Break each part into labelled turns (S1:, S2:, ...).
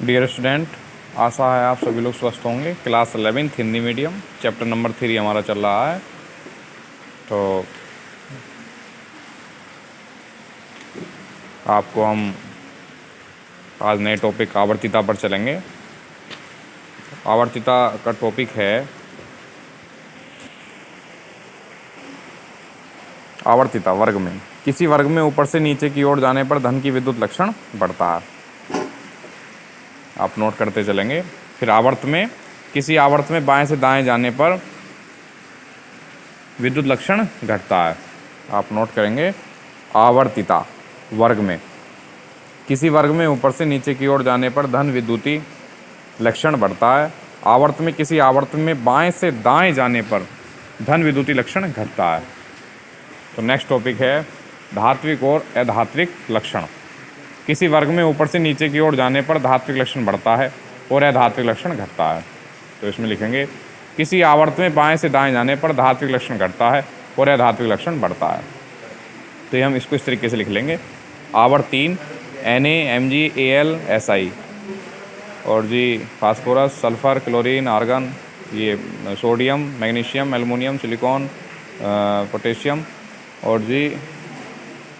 S1: Dear student, आशा है आप सभी लोग स्वस्थ होंगे। Class 11th Hindi medium chapter number 3 हमारा चल रहा है। तो आपको हम आज नए टॉपिक आवर्तिता पर चलेंगे। आवर्तिता का टॉपिक है आवर्तिता वर्ग में। किसी वर्ग में ऊपर से नीचे की ओर जाने पर धन की विद्युत लक्षण बढ़ता है। आप नोट करते चलेंगे। फिर आवर्त में, किसी आवर्त में बाएं से दाएं जाने पर विद्युत लक्षण घटता है। आप नोट करेंगे। आवर्तिता वर्ग में, किसी वर्ग में ऊपर से नीचे की ओर जाने पर धन विद्युती लक्षण बढ़ता है। आवर्त में, किसी आवर्त में बाएं से दाएं जाने पर धन विद्युती लक्षण घटता है। तो नेक्स्ट टॉपिक है धात्विक और अधात्विक लक्षण। किसी वर्ग में ऊपर से नीचे की ओर जाने पर धात्विक लक्षण बढ़ता है और अधात्विक लक्षण घटता है। तो इसमें लिखेंगे किसी आवर्त में बाएं से दाएं जाने पर धात्विक लक्षण घटता है और अधात्विक लक्षण बढ़ता है। तो हम इसको इस तरीके से लिख लेंगे। आवर्त 3 Na, Mg, Al, Si और जी फास्फोरस, सल्फ़र, क्लोरीन, आर्गन, ये sodium, magnesium, aluminium, silicon, potassium और जी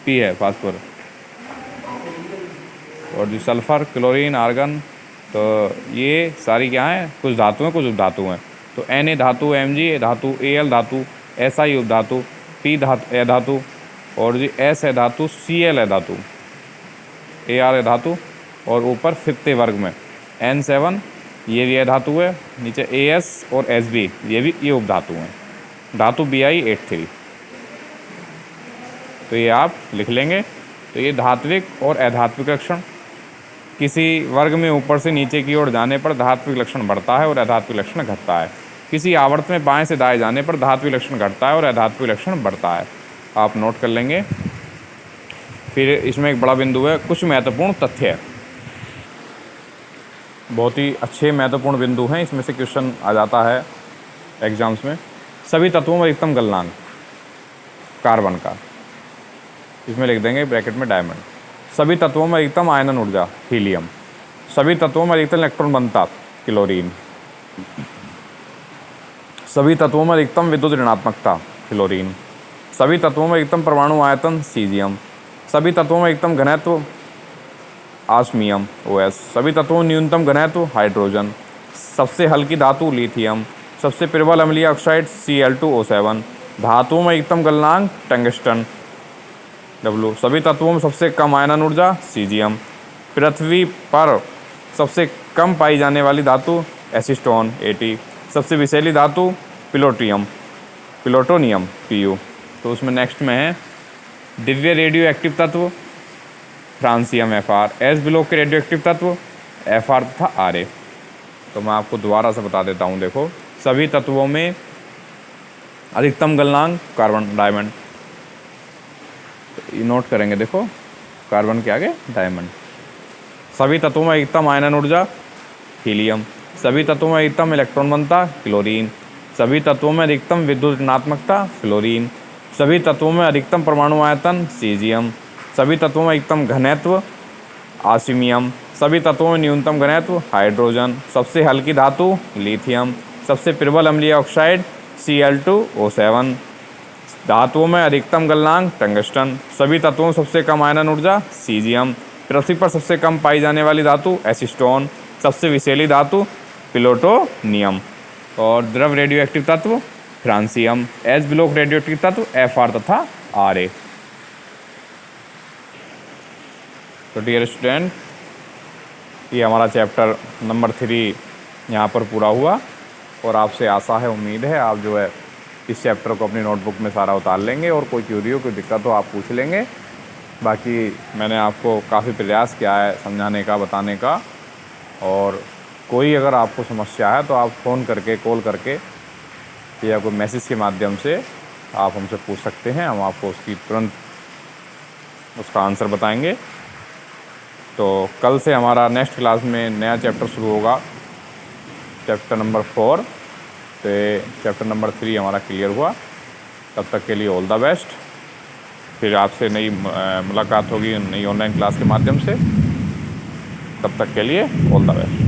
S1: पी है फास्फोरस और जी सल्फ़र, क्लोरीन, आर्गन। तो ये सारी क्या हैं? कुछ धातु हैं, कुछ उपधातु हैं। तो Na धातु, Mg धातु, Al धातु, Si उपधातु, P धातु अधातु और जी S है धातु, Cl है धातु, Ar है धातु और ऊपर फिफ्थे वर्ग में N7 ये भी धातु है। नीचे As और Sb ये उपधातु हैं। धातु Bi83। तो ये आप लिख लेंगे। तो ये धात्विक और अधात्विक लक्षण। किसी वर्ग में ऊपर से नीचे की ओर जाने पर धात्विक लक्षण बढ़ता है और अधात्विक लक्षण घटता है। किसी आवर्त में बाएं से दाएं जाने पर धात्विक लक्षण घटता है और अधात्विक लक्षण बढ़ता है। आप नोट कर लेंगे। फिर इसमें एक बड़ा बिंदु है, कुछ महत्वपूर्ण तथ्य। बहुत ही अच्छे महत्वपूर्ण बिंदु हैं, इसमें से क्वेश्चन आ जाता है एग्जाम्स में। सभी तत्वों में अधिकतम गलनांक कार्बन का, इसमें लिख देंगे ब्रैकेट में डायमंड। सभी तत्वों में अधिकतम आयनन ऊर्जा हीलियम। सभी तत्वों में अधिकतम इलेक्ट्रॉन बनता क्लोरीन। सभी तत्वों में अधिकतम विद्युत ऋणात्मकता क्लोरीन। सभी तत्वों में अधिकतम परमाणु आयतन सीजियम। सभी तत्वों में अधिकतम घनत्व ऑस्मियम OS। सभी तत्वों में न्यूनतम घनत्व हाइड्रोजन। सबसे हल्की धातु लिथियम। सबसे प्रबल अम्लीय ऑक्साइड Cl2O7। धातुओं में अधिकतम गलनांक टंगस्टन W। सभी तत्वों में सबसे कम आयनन ऊर्जा सीजियम। पृथ्वी पर सबसे कम पाई जाने वाली धातु एसिस्टोन 80। सबसे विषैली धातु प्लूटोनियम Pu। तो उसमें नेक्स्ट में है दिव्य रेडियो एक्टिव तत्व फ्रांसियम Fr। एस ब्लॉक के रेडियो एक्टिव तत्व Fr तथा Ra। तो मैं आपको दोबारा से बता देता हूँ। देखो, सभी तत्वों में अधिकतम गलनांक कार्बन डायमंड, तो नोट करेंगे। देखो, कार्बन के आगे डायमंड। सभी तत्वों में अधिकतम आयनन ऊर्जा हीलियम। सभी तत्वों में अधिकतम इलेक्ट्रॉन बनता क्लोरीन। सभी तत्वों में अधिकतम विद्युत ऋणात्मकता फ्लोरीन। सभी तत्वों में अधिकतम परमाणु आयतन सीजियम। सभी तत्वों में अधिकतम घनत्व ऑस्मियम। सभी तत्वों में न्यूनतम घनत्व हाइड्रोजन। सबसे हल्की धातु लिथियम। सबसे प्रबल अम्लीय ऑक्साइड Cl2O7। धातुओं में अधिकतम गलनांक टंगस्टन। सभी तत्वों में सबसे कम आयनन ऊर्जा सीजियम। पृथ्वी पर सबसे कम पाई जाने वाली धातु एसिस्टोन। सबसे विषैली धातु प्लूटोनियम और द्रव रेडियो एक्टिव तत्व francium. S block radio active तत्व Fr तथा Ra। तो डियर स्टूडेंट, ये हमारा चैप्टर नंबर 3 यहाँ पर पूरा हुआ और आपसे आशा है, उम्मीद है आप जो है इस चैप्टर को अपनी नोटबुक में सारा उतार लेंगे और कोई क्यूरी हो, कोई दिक्कत हो आप पूछ लेंगे। बाकी मैंने आपको काफ़ी प्रयास किया है समझाने का, बताने का। और कोई अगर आपको समस्या है तो आप फ़ोन करके, कॉल करके या कोई मैसेज के माध्यम से आप हमसे पूछ सकते हैं। हम आपको उसकी तुरंत उसका आंसर बताएंगे। तो कल से हमारा नेक्स्ट क्लास में नया चैप्टर शुरू होगा, चैप्टर नंबर 4। तो चैप्टर नंबर 3 हमारा क्लियर हुआ। तब तक के लिए ऑल द बेस्ट। फिर आपसे नई मुलाकात होगी नई ऑनलाइन क्लास के माध्यम से। तब तक के लिए ऑल द बेस्ट।